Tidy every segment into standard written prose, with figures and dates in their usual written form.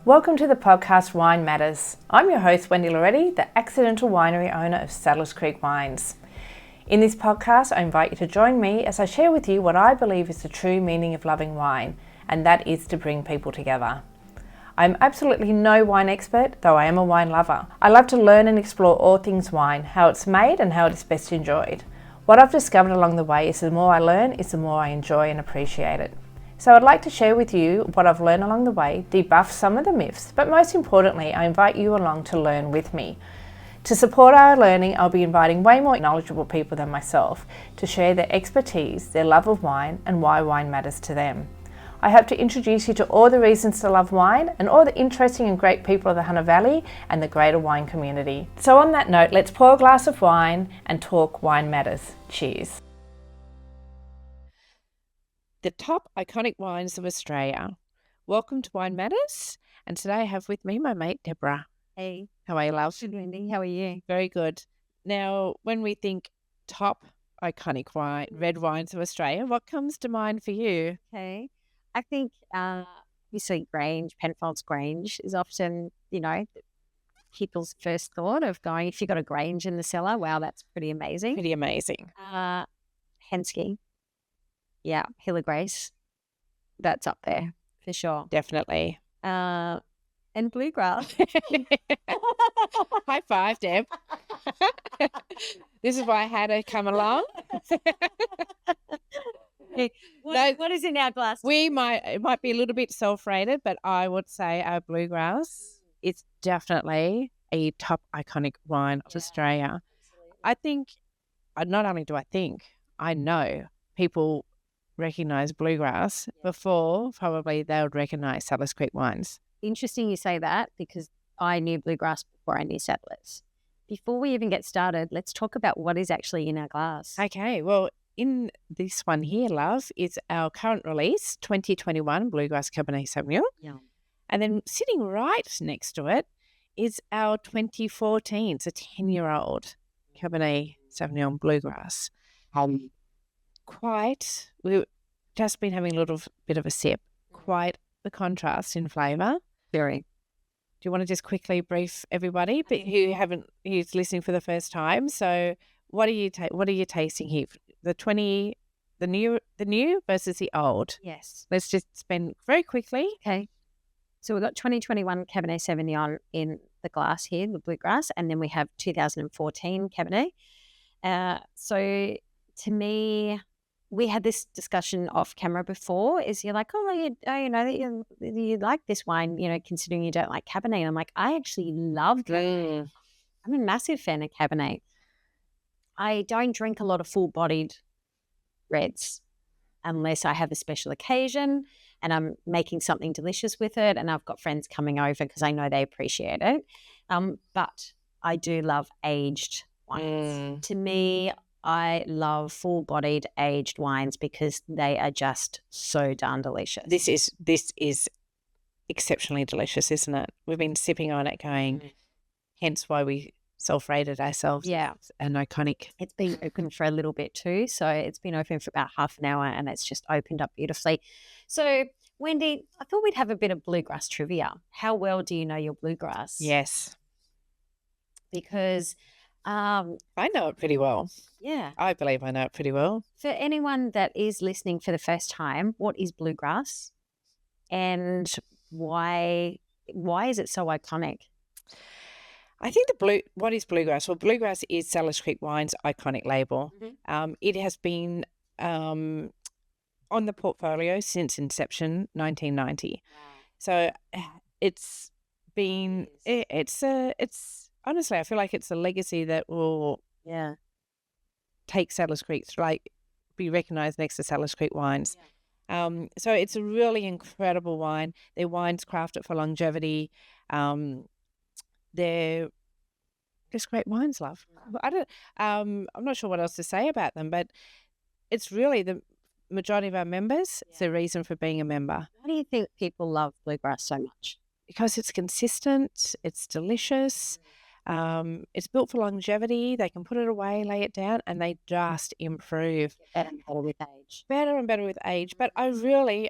Welcome to the podcast Wine Matters. I'm your host, Wendy Laureti, the accidental winery owner of Saddles Creek Wines. In this podcast, I invite you to join me as I share with you what I believe is the true meaning of loving wine, and that is to bring people together. I'm absolutely no wine expert, though I am a wine lover. I love to learn and explore all things wine, how it's made and how it is best enjoyed. What I've discovered along the way is the more I learn, is the more I enjoy and appreciate it. So I'd like to share with you what I've learned along the way, debuff some of the myths, but most importantly, I invite you along to learn with me. To support our learning, I'll be inviting way more knowledgeable people than myself to share their expertise, their love of wine, and why wine matters to them. I hope to introduce you to all the reasons to love wine and all the interesting and great people of the Hunter Valley and the greater wine community. So on that note, let's pour a glass of wine and talk wine matters. Cheers. The top iconic wines of Australia. Welcome to Wine Matters, and today I have with me my mate Deborah. Hey. How are you, love? Good, Wendy. How are you? Very good. Now, when we think top iconic wine, red wines of Australia, what comes to mind for you? Okay. I think obviously Grange, Penfolds Grange is often, people's first thought of going, if you've got a Grange in the cellar, wow, that's pretty amazing. Pretty amazing. Henschke. Yeah, Hill of Grace. That's up there for sure. Definitely. And Bluegrass. High five, Deb. This is why I had her come along. What is in our glass? It might be a little bit self-rated, but I would say our Bluegrass is definitely a top iconic wine of Australia. Absolutely. I think, not only do I think, I know people recognise Bluegrass before probably they would recognise Saddles Creek wines. Interesting you say that, because I knew Bluegrass before I knew Settlers. Before we even get started, let's talk about what is actually in our glass. Okay, well, in this one here, love, is our current release, 2021 Bluegrass Cabernet Sauvignon. Yeah. And then sitting right next to it is our 2014, it's a 10-year-old Cabernet Sauvignon Bluegrass. We've just been having a little bit of a sip. Quite the contrast in flavour. Very. Do you want to just quickly brief everybody who's listening for the first time? So, what are you tasting here? The new versus the old. Yes. Let's just spend very quickly. Okay. So we've got 2021 Cabernet Sauvignon in the glass here, the Bluegrass, and then we have 2014 Cabernet. So to me, we had this discussion off camera before. Is you're like, you like this wine, considering you don't like Cabernet. And I'm like, I actually love Cabernet. I'm a massive fan of Cabernet. I don't drink a lot of full-bodied reds unless I have a special occasion and I'm making something delicious with it and I've got friends coming over because I know they appreciate it. But I do love aged wines. To me, I love full-bodied aged wines because they are just so darn delicious. This is exceptionally delicious, isn't it? We've been sipping on it going, hence why we self-rated ourselves. Yeah. An iconic. It's been open for a little bit too. So it's been open for about half an hour and it's just opened up beautifully. So Wendy, I thought we'd have a bit of Bluegrass trivia. How well do you know your Bluegrass? Yes. Because I know it pretty well. Yeah. I believe I know it pretty well. For anyone that is listening for the first time, what is Bluegrass and why is it so iconic? I think what is Bluegrass? Well, Bluegrass is Saddles Creek Wine's iconic label. Mm-hmm. It has been on the portfolio since inception, 1990. Wow. So it's been, it's honestly, I feel like it's a legacy that will take Saddles Creek to be recognised next to Saddles Creek wines. Yeah. So it's a really incredible wine. Their wine's crafted for longevity. They're just great wines, love. I'm not sure what else to say about them, but it's really the majority of our members. Yeah. It's the reason for being a member. Why do you think people love Bluegrass so much? Because it's consistent, it's delicious, it's built for longevity. They can put it away, lay it down, and they just improve. Better and better with age. Better and better with age. But I really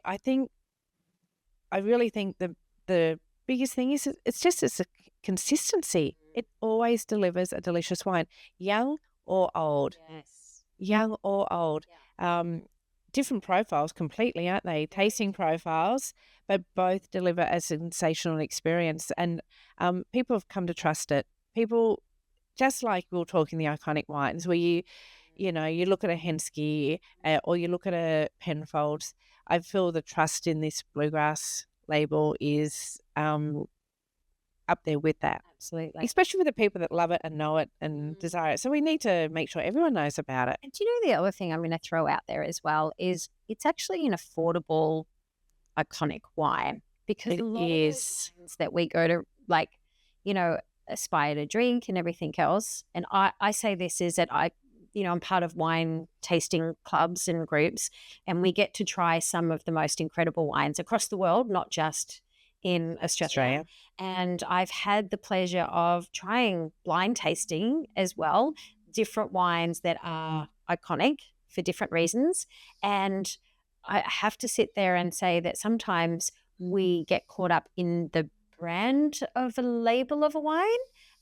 think the biggest thing is it's a consistency. It always delivers a delicious wine, young or old. Yes. Young or old. Different profiles completely, aren't they? Tasting profiles, but both deliver a sensational experience. And people have come to trust it. People, just like we were talking the iconic wines, where you look at a Henschke or you look at a Penfolds, I feel the trust in this Bluegrass label is up there with that. Absolutely. Especially with the people that love it and know it and desire it. So we need to make sure everyone knows about it. And do you know the other thing I'm going to throw out there as well is it's actually an affordable, iconic wine, because It a lot is. of the wines that we go to, like, aspire to drink and everything else. And I say this is that I'm part of wine tasting clubs and groups, and we get to try some of the most incredible wines across the world, not just in Australia. And I've had the pleasure of trying blind tasting as well, different wines that are iconic for different reasons. And I have to sit there and say that sometimes we get caught up in the brand of a label of a wine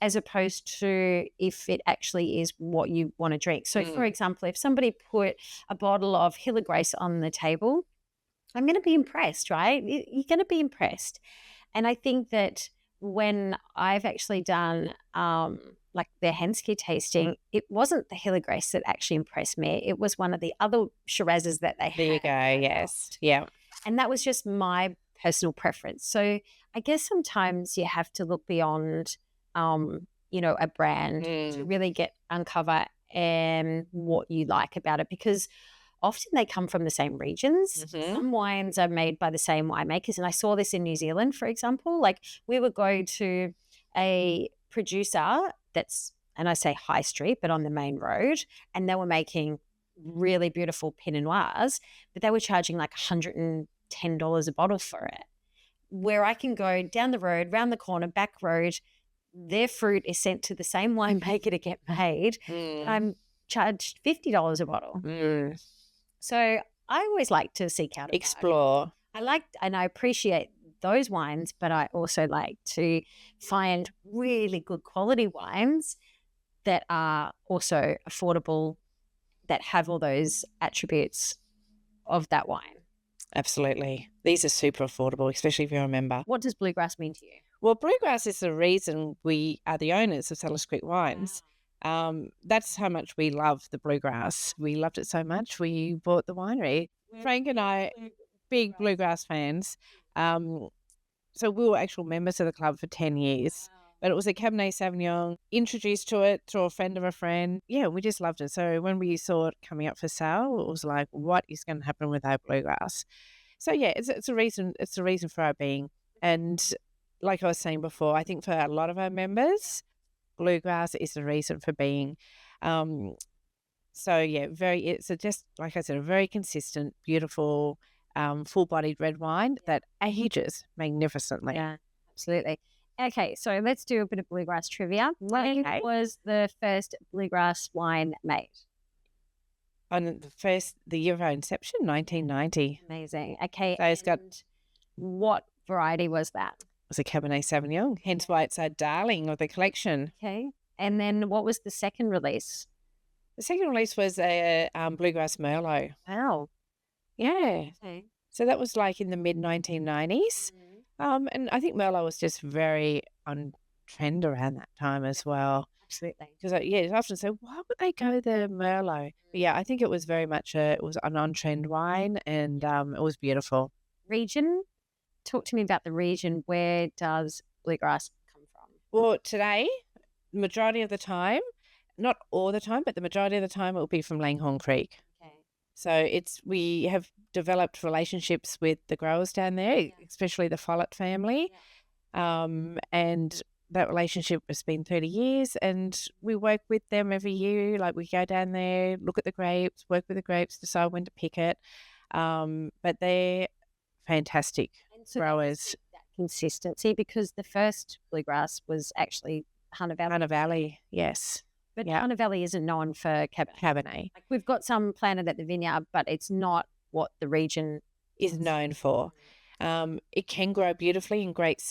as opposed to if it actually is what you want to drink. So, for example, if somebody put a bottle of Hill of Grace on the table, I'm going to be impressed, right? You're going to be impressed. And I think that when I've actually done like the Henschke tasting, it wasn't the Hill of Grace that actually impressed me. It was one of the other Shirazes that they had. There you go, yes. Yeah. And that was just my personal preference. So I guess sometimes you have to look beyond, a brand to really uncover what you like about it, because often they come from the same regions. Some wines are made by the same winemakers. And I saw this in New Zealand, for example. Like, we would go to a producer that's, and I say high street, but on the main road, and they were making really beautiful Pinot Noirs, but they were charging like $110 a bottle for it. Where I can go down the road, round the corner, back road, their fruit is sent to the same winemaker to get made. I'm charged $50 a bottle. So I always like to seek out, explore. I appreciate those wines, but I also like to find really good quality wines that are also affordable, that have all those attributes of that wine. Absolutely. These are super affordable, especially if you're a member. What does Bluegrass mean to you? Well, Bluegrass is the reason we are the owners of Cellar Creek Wines. That's how much we love the Bluegrass. We loved it so much, we bought the winery. Frank and I, big Bluegrass fans. So we were actual members of the club for 10 years. But it was a Cabernet Sauvignon, introduced to it through a friend of a friend. Yeah, we just loved it. So when we saw it coming up for sale, it was like, what is going to happen with our Bluegrass? So yeah, it's a reason. It's the reason for our being. And like I was saying before, I think for a lot of our members, Bluegrass is the reason for being. So yeah, it's just, like I said, a very consistent, beautiful, full-bodied red wine that ages magnificently. Yeah, absolutely. Okay, so let's do a bit of Bluegrass trivia. When was the first Bluegrass wine made? On the year of our inception, 1990. Amazing. Okay, So it's got. What variety was that? It was a Cabernet Sauvignon, hence why it's our darling of the collection. Okay, and then what was the second release? The second release was a Bluegrass Merlot. Wow. Yeah. Okay. So that was like in the mid-1990s. And I think Merlot was just very on trend around that time as well. Absolutely. Because, it's often say, why would they go the Merlot? But yeah, I think it was very much it was an on-trend wine, and it was beautiful. Region? Talk to me about the region. Where does Bluegrass come from? Well, today, majority of the time, not all the time, but the majority of the time, it will be from Langhorne Creek. Okay. So we have developed relationships with the growers down there, especially the Follett family. And that relationship has been 30 years, and we work with them every year. Like, we go down there, look at the grapes, work with the grapes, decide when to pick it. But they're fantastic growers. That consistency, because the first Bluegrass was actually Hunter Valley. Hunter Valley, yes. But Hunter Valley isn't known for Cabernet. Like, we've got some planted at the vineyard, but it's not what the region is known for. It can grow beautifully in great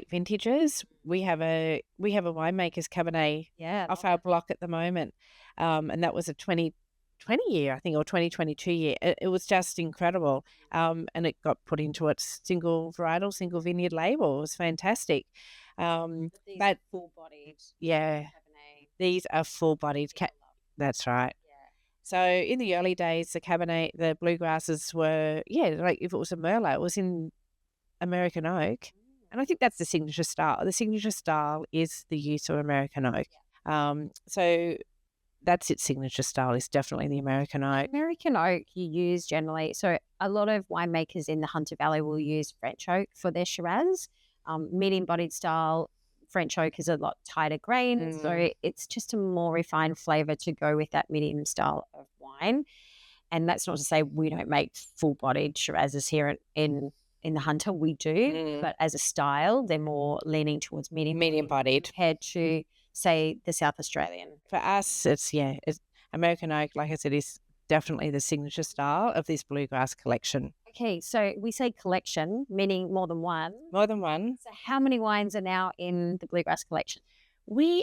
vintages. We have a winemaker's Cabernet off our block at the moment, and that was a 2020 year, I think, or 2022 year. It was just incredible, and it got put into its single varietal, single vineyard label. It was fantastic. But full-bodied, yeah, Cabernet. these are full-bodied. That's right. So in the early days, the Cabernet, the bluegrasses were, like if it was a Merlot, it was in American oak. And I think that's the signature style. The signature style is the use of American oak. So that's its signature style, is definitely the American oak. American oak you use generally. So a lot of winemakers in the Hunter Valley will use French oak for their Shiraz. Medium-bodied style, French oak is a lot tighter grain, so it's just a more refined flavour to go with that medium style of wine. And that's not to say we don't make full-bodied Shirazes here in the Hunter. We do, but as a style, they're more leaning towards medium-bodied compared to, say, the South Australian. For us, it's American oak, like I said, is definitely the signature style of this bluegrass collection. Okay, so we say collection, meaning more than one. More than one. So how many wines are now in the Bluegrass collection?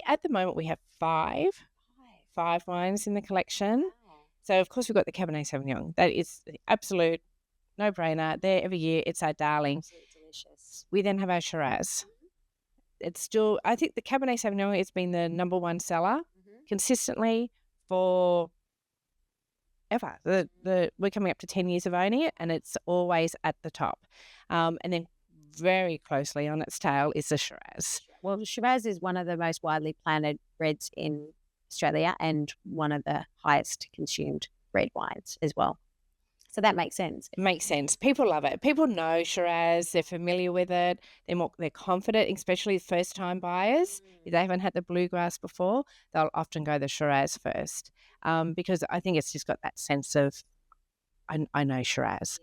At the moment, we have five wines in the collection. Wow. So, of course, we've got the Cabernet Sauvignon. That is the absolute no-brainer. There every year. It's our darling. Absolutely delicious. We then have our Shiraz. It's still, I think the Cabernet Sauvignon has been the number one seller consistently for ever. We're coming up to 10 years of owning it, and it's always at the top. And then very closely on its tail is the Shiraz. Well, Shiraz is one of the most widely planted reds in Australia and one of the highest consumed red wines as well. So that makes sense. It makes sense. People love it. People know Shiraz. They're familiar with it. They're confident, especially first-time buyers. If they haven't had the bluegrass before, they'll often go the Shiraz first, because I think it's just got that sense of, I know Shiraz.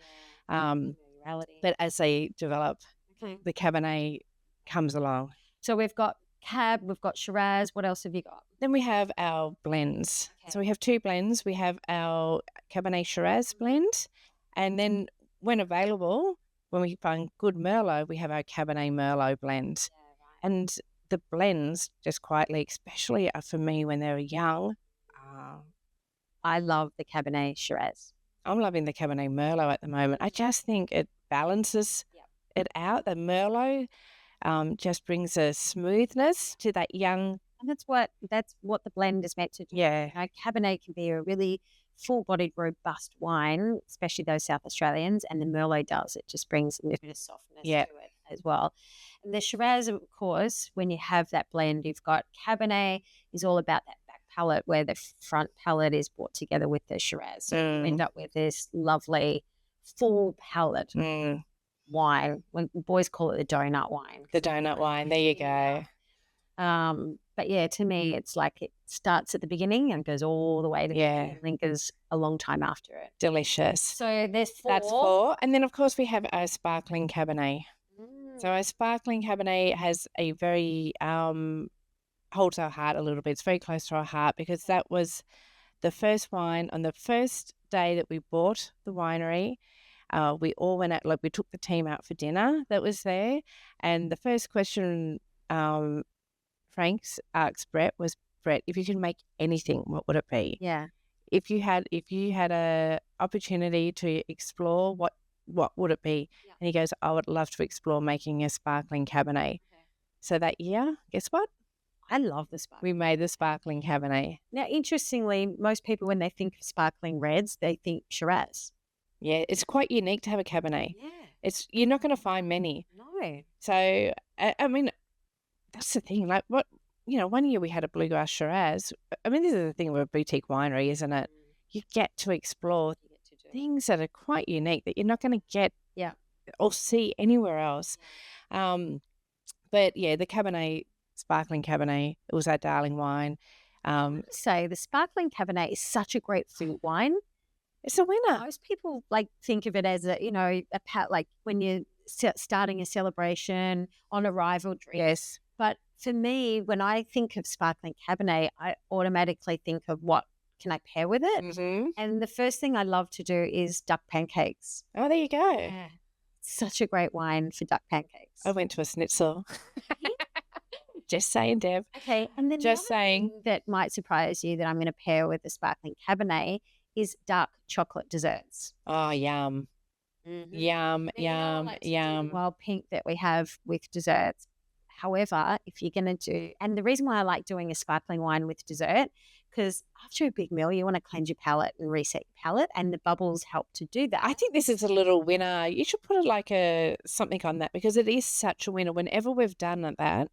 But as they develop, the Cabernet comes along. So we've got Cab, we've got Shiraz. What else have you got? Then we have our blends. Okay. So we have two blends. We have our Cabernet Shiraz blend, and then when available, when we find good Merlot, we have our Cabernet Merlot blend. Yeah, right. And the blends, just quietly, especially for me when they were young. I love the Cabernet Shiraz. I'm loving the Cabernet Merlot at the moment. I just think it balances it out. The Merlot just brings a smoothness to that young. And that's what the blend is meant to do. Yeah. You know, Cabernet can be a really full-bodied, robust wine, especially those South Australians, and the Merlot does. It just brings a bit of softness to it as well. And the Shiraz, of course, when you have that blend, you've got Cabernet is all about that back palate where the front palate is brought together with the Shiraz. So you end up with this lovely full palate wine. When boys call it the donut wine. The donut wine. There you go. But yeah, to me, it's like it starts at the beginning and goes all the way to the end and goes a long time after it. Delicious. So there's four. That's four. And then, of course, we have our sparkling Cabernet. So our sparkling Cabernet has a very, holds our heart a little bit. It's very close to our heart because that was the first wine on the first day that we bought the winery. We all went out, we took the team out for dinner that was there. And the first question Frank's asked Brett was, Brett, if you could make anything, what would it be? Yeah. If you had a opportunity to explore, what would it be? Yeah. And he goes, I would love to explore making a sparkling Cabernet. Okay. So that year, guess what? I love the sparkling. We made the sparkling Cabernet. Now, interestingly, most people, when they think of sparkling reds, they think Shiraz. Yeah, it's quite unique to have a Cabernet. Yeah. You're not going to find many. No. So, I mean, that's the thing. Like, one year we had a bluegrass Shiraz. I mean, this is the thing with a boutique winery, isn't it? You get to explore things that are quite unique that you're not going to get or see anywhere else. But yeah, the Cabernet, sparkling Cabernet, it was our darling wine. So the sparkling Cabernet is such a great fruit wine. It's a winner. Most people think of it as like when you're starting a celebration on arrival drink. Yes. But for me, when I think of sparkling Cabernet, I automatically think of what can I pair with it. Mm-hmm. And the first thing I love to do is duck pancakes. Oh, there you go. Yeah. such a great wine for duck pancakes. I went to a schnitzel. Just saying, Deb. Okay, and then Just saying. that might surprise you that I'm going to pair with the sparkling Cabernet is dark chocolate desserts. Oh, yum. Yum, yum, yum. Wild pink that we have with desserts. However, if you're going to do, and the reason why I like doing a sparkling wine with dessert, because after a big meal, you want to cleanse your palate and reset your palate, and the bubbles help to do that. I think this is a little winner. You should put something on that, because it is such a winner whenever we've done that.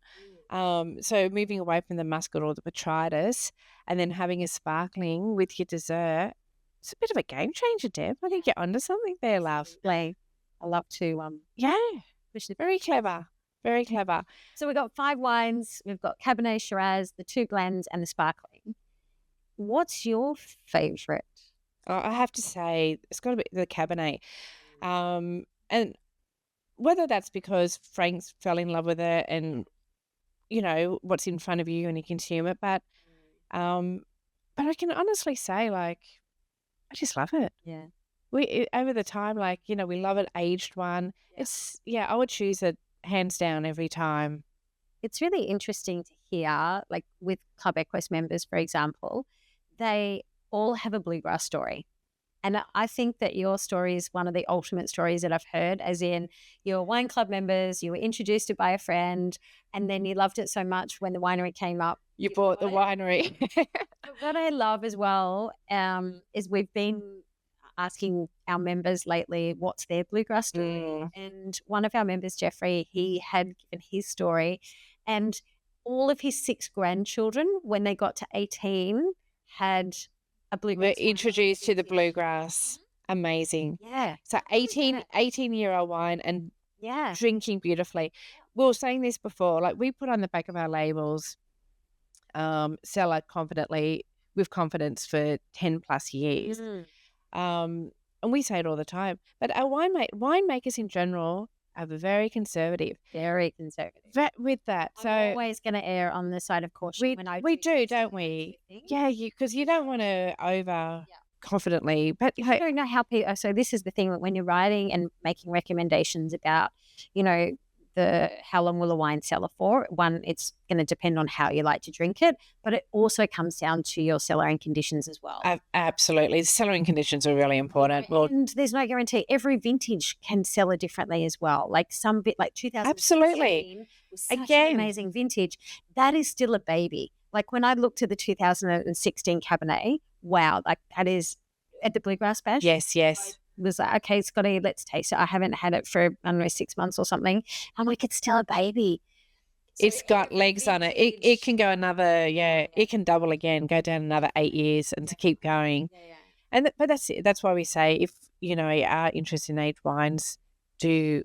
So moving away from the muscat or the botrytis and then having a sparkling with your dessert, it's a bit of a game changer, Deb. I think you're onto something there, love. I love to push it. Very clever. Very clever. So we've got 5 wines. We've got Cabernet, Shiraz, the 2 blends, and the sparkling. What's your favourite? I have to say it's got to be the Cabernet. And whether that's because Frank fell in love with it and, you know, what's in front of you and you consume it, but I can honestly say, like, I just love it. Yeah. Over the time, like, you know, we love it aged one. I would choose it hands down every time. It's really interesting to hear, like with Club Equus members, for example, they all have a bluegrass story. And I think that your story is one of the ultimate stories that I've heard, as in you're wine club members, you were introduced to it by a friend, and then you loved it so much when the winery came up. You bought the winery. What I love as well is we've been asking our members lately what's their bluegrass story. And one of our members, Jeffrey, he had given his story, and all of his 6 grandchildren, when they got to 18, had a bluegrass. We're introduced to the bluegrass. Amazing. Yeah. So 18-year-old wine and drinking beautifully. We were saying this before, like we put on the back of our labels, Cellar confidently, with confidence for 10 plus years. And we say it all the time. But our winemakers in general are very conservative. Very conservative. With that. So I'm always going to err on the side of caution. We do, don't we? Yeah, because you don't want to over confidently. But I don't know how people. So this is the thing, that when you're writing and making recommendations about, you know, how long will a wine cellar for? One, it's going to depend on how you like to drink it, but it also comes down to your cellaring conditions as well. Absolutely. The cellaring conditions are really important. And there's no guarantee. Every vintage can cellar differently as well. Like some bit, like 2016 absolutely. Was such an amazing vintage. That is still a baby. Like when I looked at the 2016 Cabernet, wow, like that is at the Bluegrass Bash. Yes. Was like, okay, Scotty, let's taste it. I haven't had it for, I don't know, 6 months or something. I'm like, it's still a baby. So it's got legs on it. It can go another, it can double again, go down another 8 years and to keep going. And but that's it. That's why we say, if, you know, you are interested in aged wines, you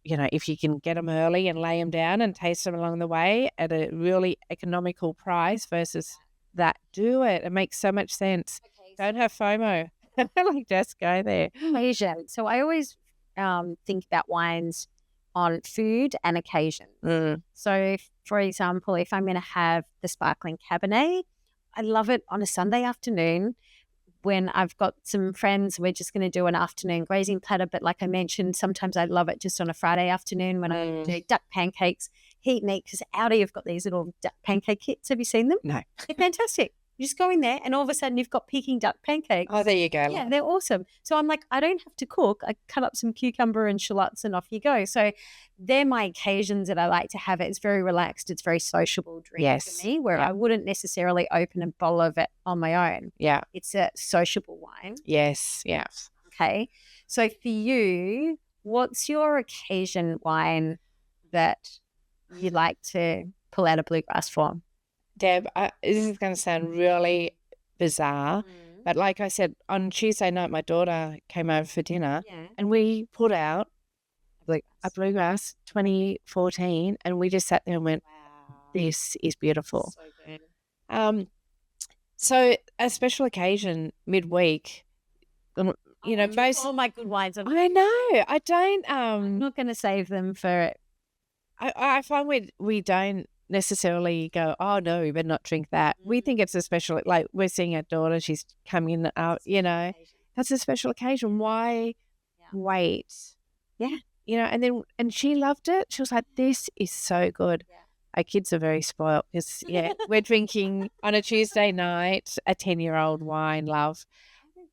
know, if you can get them early and lay them down and taste them along the way at a really economical price versus that, do it. It makes so much sense. Don't have FOMO. Like, just go there. Occasion. So I always think about wines on food and occasion. So, for example, if I'm going to have the sparkling Cabernet, I love it on a Sunday afternoon when I've got some friends. We're just going to do an afternoon grazing platter. But like I mentioned, sometimes I love it just on a Friday afternoon when I do duck pancakes, heat and eat, because Aldi have got these little duck pancake kits. Have you seen them? No. They're fantastic. You just go in there and all of a sudden you've got Peking duck pancakes. Oh, there you go. Yeah, they're awesome. So I'm like, I don't have to cook. I cut up some cucumber and shallots and off you go. So they're my occasions that I like to have it. It's very relaxed. It's very sociable drink for me, where I wouldn't necessarily open a bottle of it on my own. Yeah. It's a sociable wine. Yes. Okay. So for you, what's your occasion wine that you like to pull out a bluegrass for? Deb, this is going to sound really bizarre, but like I said, on Tuesday night, my daughter came over for dinner and we put out a Bluegrass 2014 and we just sat there and went, wow, this is beautiful. So good. So a special occasion midweek, you know, most... all my good wines. I know. I don't... I'm not going to save them for... I find we don't necessarily go, oh no, we better not drink that. We think it's a special, like we're seeing our daughter, she's coming out, you know, that's a special occasion. Why wait? Yeah. and she loved it. She was like, this is so good. Yeah. Our kids are very spoiled because, we're drinking on a Tuesday night a 10-year-old wine, love.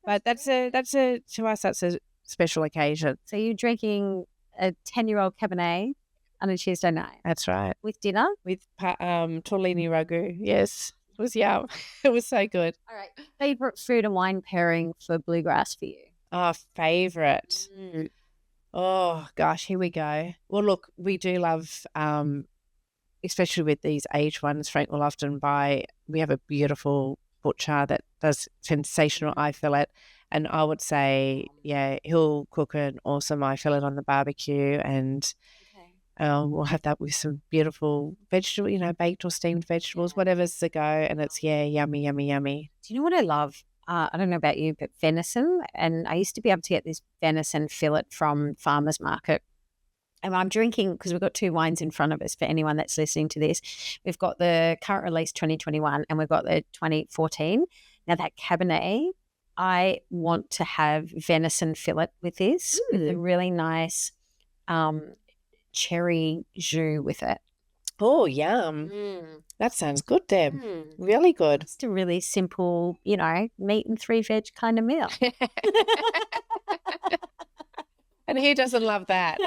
But to us, that's a special occasion. So you're drinking a 10-year-old Cabernet on a Tuesday night. That's right. With dinner? With tortellini ragu. Yes. It was yum. It was so good. All right. Favorite food and wine pairing for Bluegrass for you? Oh, favorite. Oh, gosh, here we go. Well, look, we do love, especially with these aged ones, Frank will often buy, we have a beautiful butcher that does sensational eye fillet. And I would say, he'll cook an awesome eye fillet on the barbecue, and we'll have that with some beautiful vegetable, baked or steamed vegetables, whatever's the go. And it's, yummy, yummy, yummy. Do you know what I love? I don't know about you, but venison. And I used to be able to get this venison fillet from farmer's market. And I'm drinking, because we've got two wines in front of us for anyone that's listening to this. We've got the current release 2021 and we've got the 2014. Now that Cabernet, I want to have venison fillet with this, with a really nice cherry jus with it. Oh, yum. That sounds good, Deb. Really good. Just a really simple, meat and 3 veg kind of meal. And who doesn't love that?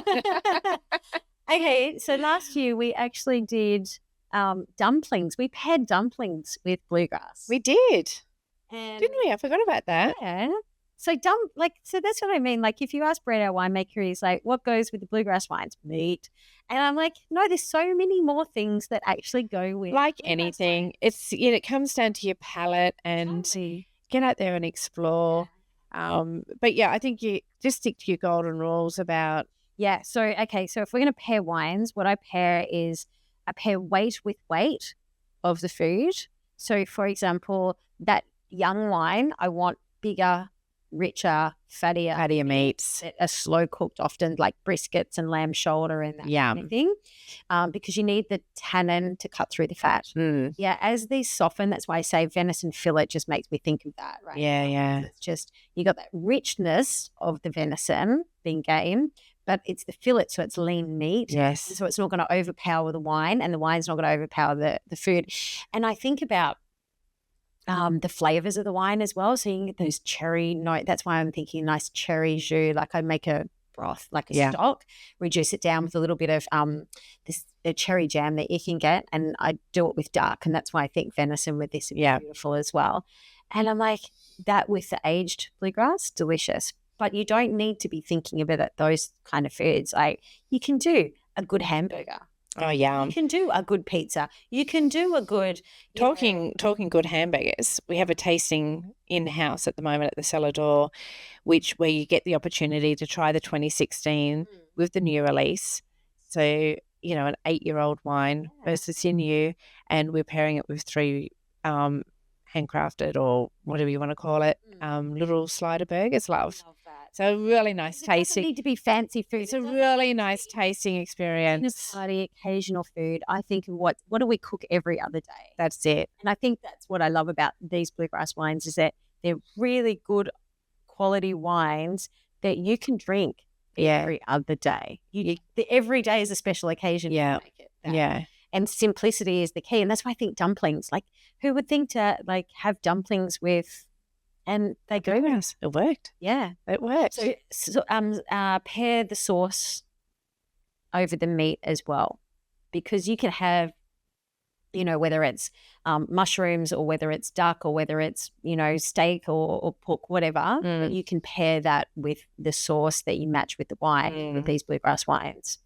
Okay, so last year we actually did dumplings. We paired dumplings with Bluegrass. We did. And didn't we? I forgot about that. Yeah. So so that's what I mean. Like, if you ask Brett, our winemaker, he's like, what goes with the Bluegrass wines? Meat. And I'm like, no, there's so many more things that actually go with. Like anything, it's it comes down to your palate, and get out there and explore. But I think you just stick to your golden rules about. Yeah. So if we're going to pair wines, what I pair is I pair weight with weight of the food. So, for example, that young wine, I want bigger, richer, fattier meats that are slow cooked, often like briskets and lamb shoulder and that kind of thing, because you need the tannin to cut through the fat. Yeah, as these soften, that's why I say venison fillet just makes me think of that, right? Yeah. It's just, you got that richness of the venison being gained, but it's the fillet, so it's lean meat. Yes. So it's not going to overpower the wine, and the wine's not going to overpower the food. And I think about the flavors of the wine as well. So you can get those cherry note. That's why I'm thinking nice cherry jus. Like, I make a broth, like a stock, reduce it down with a little bit of the cherry jam that you can get, and I do it with dark, and that's why I think venison with this is beautiful as well. And I'm like, that with the aged Bluegrass, delicious. But you don't need to be thinking about it, those kind of foods. Like, you can do a good hamburger. Oh, yeah. You can do a good pizza. You can do a good... Talking good hamburgers, we have a tasting in-house at the moment at the Cellar Door, where you get the opportunity to try the 2016 with the new release. So, an 8-year-old wine versus your new, and we're pairing it with 3 handcrafted, or whatever you want to call it, little slider burgers, love. I love that. So really nice tasting. It doesn't need to be fancy food. It's a really nice tasting experience. Party, occasional food. I think of what do we cook every other day? That's it. And I think that's what I love about these Bluegrass wines, is that they're really good quality wines that you can drink every other day. Every day is a special occasion. Yeah. To make it that. Yeah. And simplicity is the key. And that's why I think dumplings, like, who would think to have dumplings with, and they go. It worked. Yeah. It worked. So pair the sauce over the meat as well, because you can have, whether it's mushrooms, or whether it's duck, or whether it's, steak or pork, whatever, you can pair that with the sauce that you match with the wine, with these Bluegrass wines.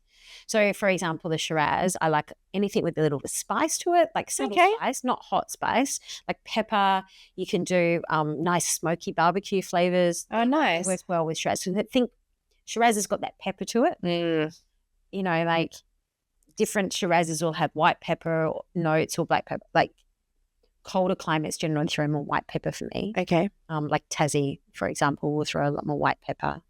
So, for example, the Shiraz, I like anything with a little bit of spice to it, like subtle spice, not hot spice, like pepper. You can do nice smoky barbecue flavors. Oh, nice. Works well with Shiraz. So I think Shiraz has got that pepper to it. Like different Shirazes will have white pepper notes or black pepper. Like, colder climates generally throw more white pepper for me. Okay. Like Tassie, for example, will throw a lot more white pepper.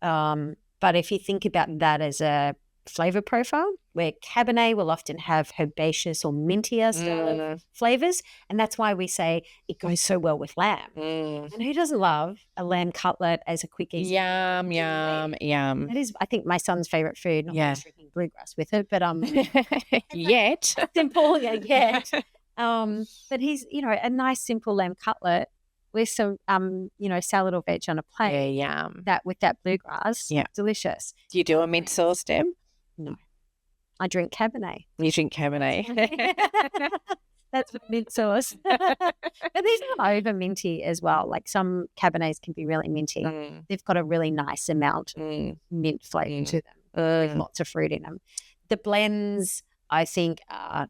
But if you think about that as a flavor profile, where Cabernet will often have herbaceous or mintier style of flavors. And that's why we say it goes so well with lamb. And who doesn't love a lamb cutlet as a quick, easy Yum. That is, I think, my son's favorite food. Not Yeah. drinking bluegrass with it, but Yet. simple, yet. But he's, a nice simple lamb cutlet with some, salad or veg on a plate. Yeah, yum. That with that bluegrass, delicious. Do you do a mint sauce, Deb? No, I drink Cabernet. You drink Cabernet. That's with mint sauce. But these are over minty as well. Like some Cabernets can be really minty. They've got a really nice amount of mint flavour to them with lots of fruit in them. The blends, I think, are,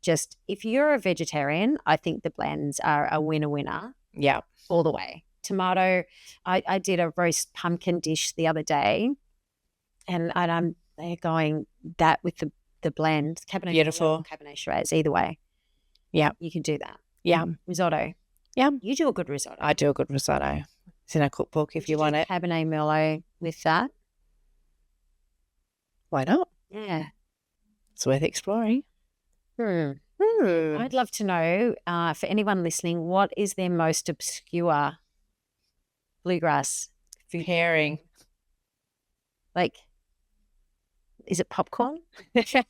just if you're a vegetarian, I think the blends are a winner. Yeah. All the way. Tomato, I did a roast pumpkin dish the other day, and they're going that with the blend. Cabernet Beautiful. Cabernet Shiraz, either way. Yeah. You can do that. Yeah. Risotto. Yeah. You do a good risotto. I do a good risotto. It's in our cookbook if you want it. Cabernet Merlot with that. Why not? Yeah. It's worth exploring. I'd love to know, for anyone listening, what is their most obscure bluegrass food pairing? Like, is it popcorn? What's the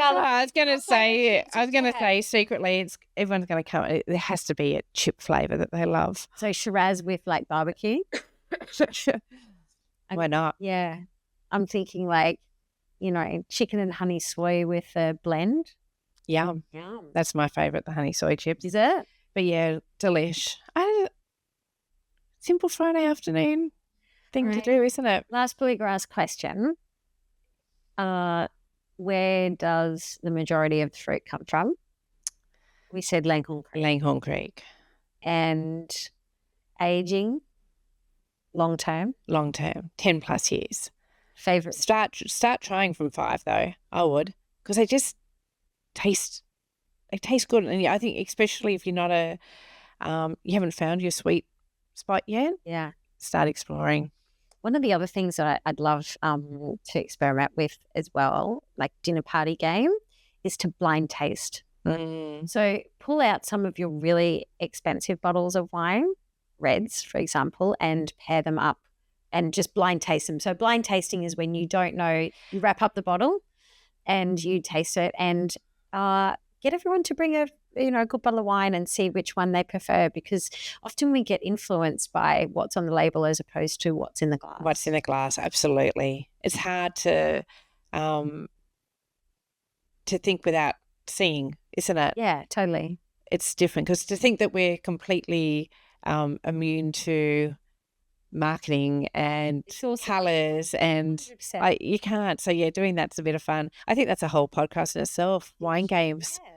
I was going to say secretly, everyone's going to come. There has to be a chip flavour that they love. So Shiraz with like barbecue. Why not? Yeah, I'm thinking like, chicken and honey soy with a blend. Yum. That's my favourite, the honey soy chips. Is it? But yeah, delish. Simple Friday afternoon thing to do, isn't it? Last bluegrass question. Where does the majority of the fruit come from? We said Langhorne Creek. Langhorne Creek. And aging, long term? Long term, 10 plus years. Favourite? Start trying from 5 though, I would, because they just taste good. And I think especially if you're not you haven't found your sweet spot yet. Yeah. Start exploring. One of the other things that I'd love to experiment with as well, like dinner party game, is to blind taste. So pull out some of your really expensive bottles of wine, reds, for example, and pair them up and just blind taste them. So blind tasting is when you don't know, you wrap up the bottle and you taste it and get everyone to bring a good bottle of wine and see which one they prefer, because often we get influenced by what's on the label as opposed to what's in the glass. What's in the glass, absolutely. It's hard to think without seeing, isn't it? Yeah, totally. It's different because to think that we're completely immune to marketing and colours and you can't. So yeah, doing that's a bit of fun. I think that's a whole podcast in itself. Wine games. Yeah.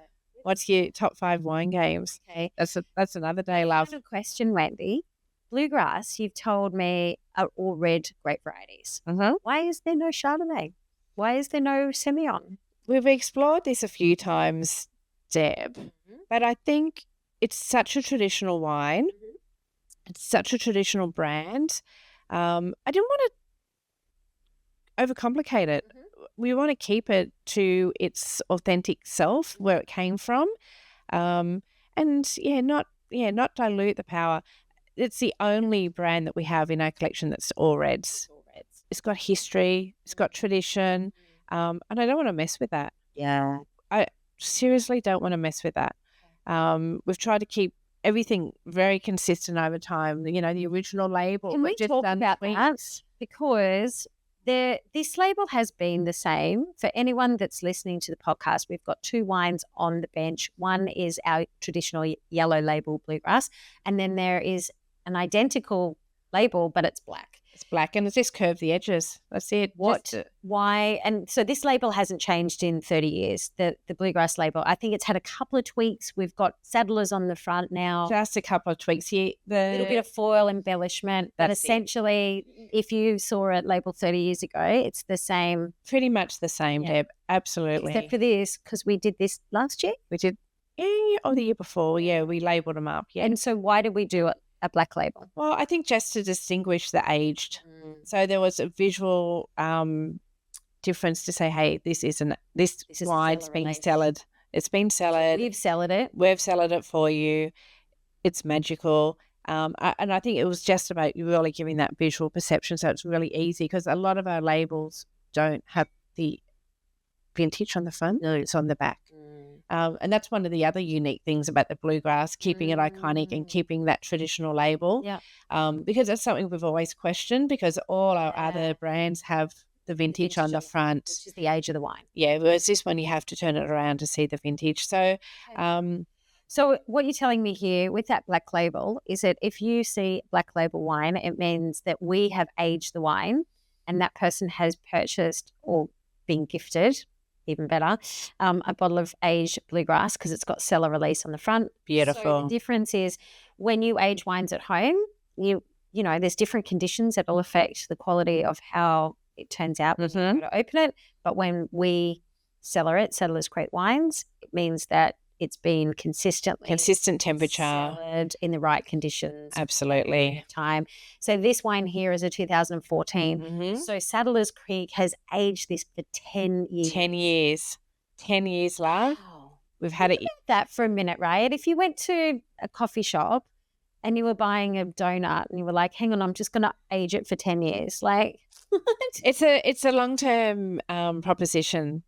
What's your top 5 wine games? Okay, that's another day, love. Final question, Wendy. Bluegrass, you've told me, are all red grape varieties. Why is there no Chardonnay? Why is there no Semillon? We've explored this a few times, Deb, but I think it's such a traditional wine. It's such a traditional brand. I didn't want to overcomplicate it. We want to keep it to its authentic self, where it came from, and not dilute the power. It's the only brand that we have in our collection that's all reds. It's got history. It's got tradition, and I don't want to mess with that. Yeah, I seriously don't want to mess with that. We've tried to keep everything very consistent over time. The original label. Can we talk about that? Because this label has been the same for anyone that's listening to the podcast. We've got 2 wines on the bench. One is our traditional yellow label Bluegrass, and then there is an identical label, but it's black. It's black and it's just curved the edges. That's it. Why? And so this label hasn't changed in 30 years, the Bluegrass label. I think it's had a couple of tweaks. We've got saddlers on the front now. Just a couple of tweaks here. A little bit of foil embellishment. But essentially, if you saw it labeled 30 years ago, it's the same. Pretty much the same, Deb. Absolutely. Except for this, because we did this last year. We did. Or the year before. Yeah, we labelled them up. Yeah. And so why did we do it? A black label? Well, I think just to distinguish the aged. So there was a visual difference to say, hey, this is wine's been cellared. It's been cellared. We've cellared it. We've cellared it for you. It's magical. And I think it was just about really giving that visual perception, so it's really easy, because a lot of our labels don't have the vintage on the front. No, it's on the back. And that's one of the other unique things about the Bluegrass, keeping it iconic and keeping that traditional label. Yeah. Because that's something we've always questioned, because all our other brands have the vintage on the front. Which is the age of the wine. Yeah, whereas this one you have to turn it around to see the vintage. So So what you're telling me here with that black label is that if you see black label wine, it means that we have aged the wine and that person has purchased or been gifted, even better, a bottle of aged Bluegrass, because it's got Cellar Release on the front. Beautiful. So the difference is when you age wines at home, you know, there's different conditions that will affect the quality of how it turns out when you go to open it. But when we cellar it, Settlers Creek Wines, it means that it's been consistent temperature, cellared in the right conditions. Absolutely. Time. So this wine here is a 2014. So Settlers Creek has aged this for 10 years. 10 years. 10 years, love. Wow. We've had it. That for a minute, right? If you went to a coffee shop and you were buying a donut and you were like, hang on, I'm just going to age it for 10 years. Like, it's a long-term proposition,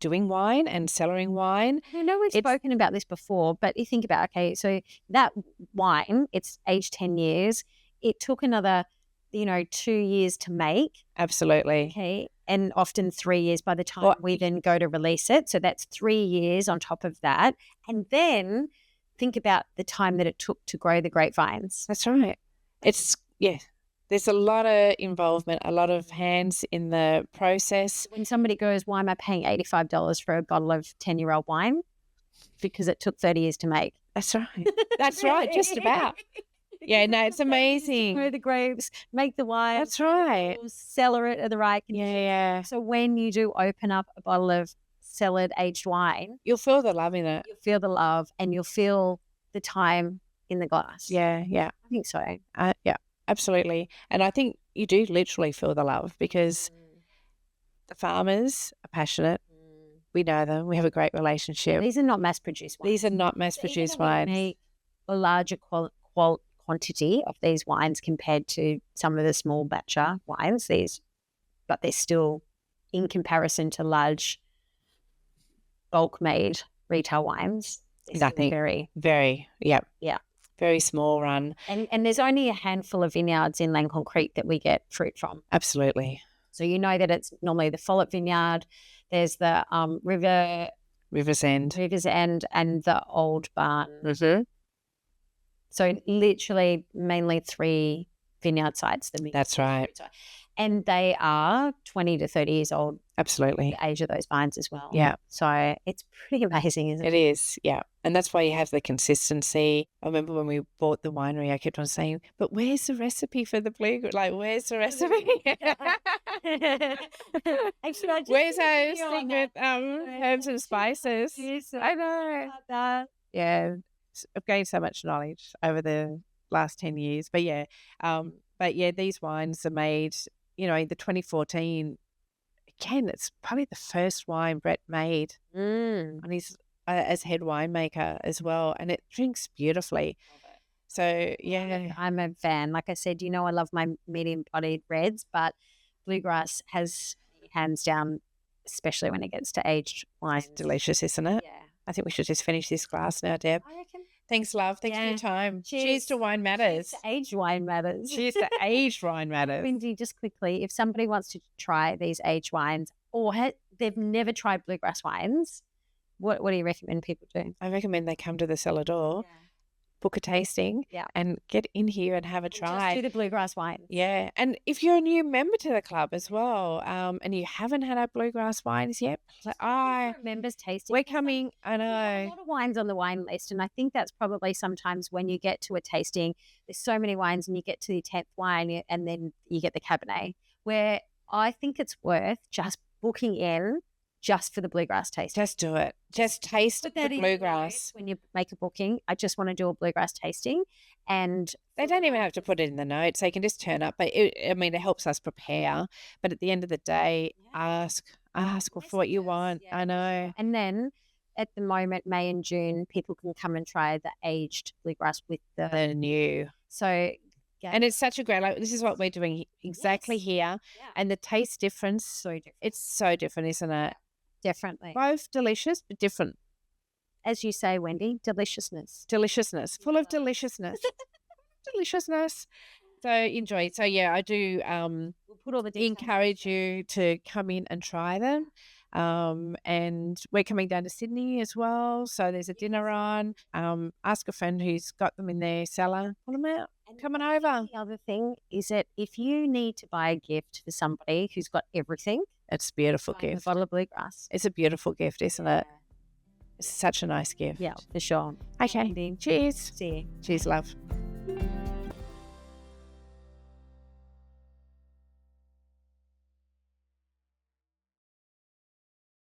doing wine and cellaring wine. I know we've spoken about this before, but you think about, okay, so that wine, it's aged 10 years. It took another, 2 years to make. Absolutely. Okay. And often 3 years by the time we then go to release it. So that's 3 years on top of that. And then think about the time that it took to grow the grapevines. That's right. There's a lot of involvement, a lot of hands in the process. When somebody goes, why am I paying $85 for a bottle of 10-year-old wine? Because it took 30 years to make. That's right. That's right, just about. Yeah, no, it's amazing. Grow the grapes, make the wine. That's right. Cellar it at the right conditions. Yeah. So when you do open up a bottle of cellared aged wine, you'll feel the love in it. You'll feel the love and you'll feel the time in the glass. Yeah. I think so. Yeah. Absolutely. And I think you do literally feel the love, because the farmers are passionate. We know them. We have a great relationship. These are not mass-produced wines. These are not mass-produced wines. Make a larger quantity of these wines compared to some of the small batcher wines. But they're still, in comparison to large bulk-made retail wines, nothing. Very, yeah. Very small run. And there's only a handful of vineyards in Lancome Creek that we get fruit from. Absolutely. So you know that it's normally the Follett Vineyard. There's the River's End and the Old Barn. Mm-hmm. So literally mainly 3 vineyard sites. That's right. And they are 20 to 30 years old. Absolutely. The age of those vines as well. Yeah. So it's pretty amazing, isn't it? It is, yeah. And that's why you have the consistency. I remember when we bought the winery, I kept on saying, but where's the recipe for the bluegrass? Like, where's the recipe? Actually, where's our secret herbs and spices? Yes, I know. Yeah. I've gained so much knowledge over the last 10 years. But these wines are made, in the 2014. Again, it's probably the first wine Brett made on his as head winemaker as well, and it drinks beautifully. So yeah, I'm a fan. Like I said, I love my medium-bodied reds, but Bluegrass has hands down, especially when it gets to aged wine. It's delicious, isn't it? Yeah. I think we should just finish this glass now, Deb. I reckon. Thanks, love. Thanks for your time. Cheers to Wine Matters. Cheers to aged wine matters. Cheers to aged wine matters. Wendy, just quickly, if somebody wants to try these aged wines or they've never tried Bluegrass wines, what do you recommend people do? I recommend they come to the cellar door, book a tasting, and get in here and have a try. Just do the Bluegrass wine. Yeah. And if you're a new member to the club as well, and you haven't had our Bluegrass wines yet, members tasting. We're coming, I know. A lot of wines on the wine list, and I think that's probably sometimes when you get to a tasting, there's so many wines and you get to the 10th wine and then you get the Cabernet, where I think it's worth just booking in just for the bluegrass taste. Just do it. Just taste the bluegrass. When you make a booking, I just want to do a bluegrass tasting, and they don't even have to put it in the notes. They can just turn up. But it helps us prepare. But at the end of the day, ask for what you want. I know. And then at the moment, May and June, people can come and try the aged bluegrass with the new. So. And it's such a great, this is what we're doing exactly here. Yeah. And the taste difference, so different. It's so different, isn't it? Definitely. Both delicious, but different. As you say, Wendy, deliciousness. Deliciousness, full of deliciousness. Deliciousness. So enjoy. So yeah, I do we'll put all the details encourage you to come in and try them. And we're coming down to Sydney as well. So there's a dinner on. Ask a friend who's got them in their cellar. Pull them out. Coming over. The other thing is that if you need to buy a gift for somebody who's got everything, it's a beautiful gift. A bottle of bluegrass. It's a beautiful gift, isn't it? It's such a nice gift. Yeah, for sure. Okay. Cheers. See you. Cheers, love.